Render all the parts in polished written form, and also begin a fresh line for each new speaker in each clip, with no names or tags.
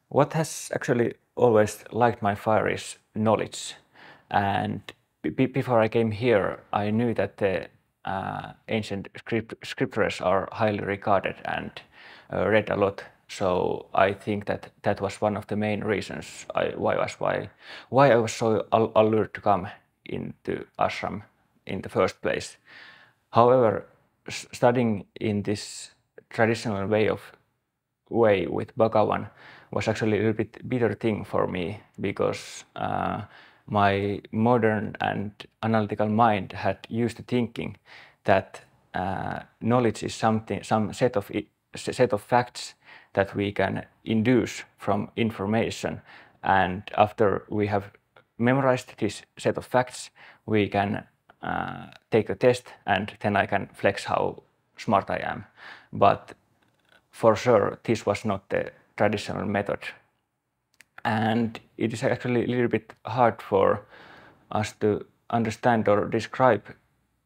What has actually always lighted my fire is knowledge. And before I came here, I knew that the ancient scriptures are highly regarded and read a lot. So I think that that was one of the main reasons why I was so allured to come into ashram in the first place. However, studying in this traditional way with Bhagavan was actually a little bit bitter thing for me because my modern and analytical mind had used to thinking that knowledge is some set of facts that we can induce from information, and after we have memorized this set of facts, we can take a test, and then I can flex how smart I am. But for sure, this was not the traditional method. And it is actually a little bit hard for us to understand or describe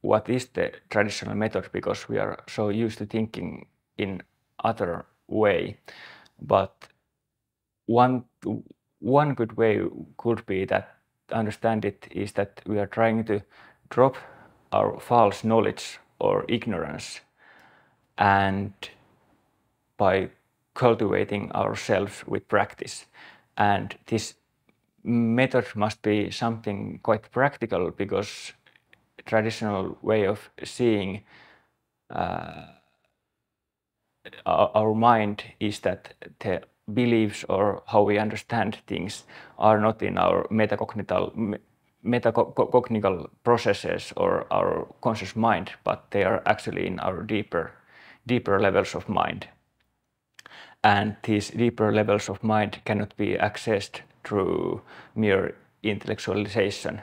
what is the traditional method because we are so used to thinking in other way. But one good way could be that understand it is that we are trying to drop our false knowledge or ignorance, and by cultivating ourselves with practice. And this method must be something quite practical because traditional way of seeing our mind is that the beliefs or how we understand things are not in our metacognitive processes or our conscious mind, but they are actually in our deeper levels of mind. And these deeper levels of mind cannot be accessed through mere intellectualization.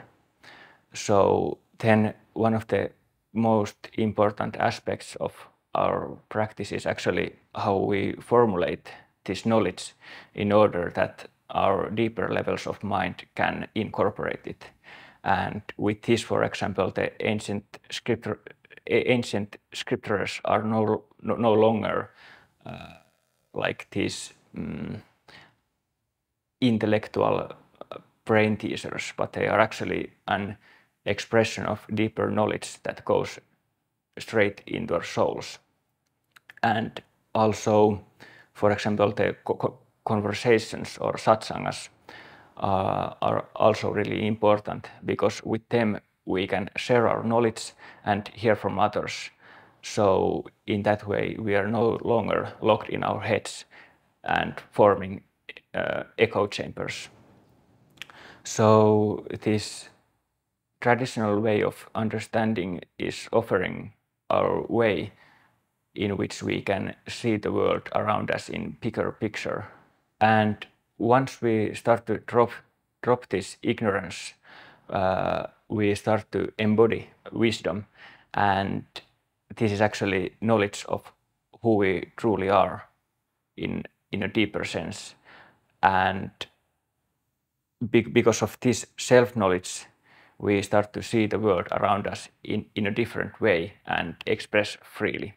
So then one of the most important aspects of our practice is actually how we formulate this knowledge in order that our deeper levels of mind can incorporate it. And with this, for example, the ancient scriptures are no longer like these intellectual brain teasers, but they are actually an expression of deeper knowledge that goes straight into our souls. And also, for example, the conversations or satsangas are also really important because with them we can share our knowledge and hear from others. So in that way we are no longer locked in our heads and forming echo chambers. So this traditional way of understanding is offering our way in which we can see the world around us in bigger picture. And once we start to drop this ignorance, we start to embody wisdom, and this is actually knowledge of who we truly are in a deeper sense. And because of this self-knowledge, we start to see the world around us in a different way and express freely.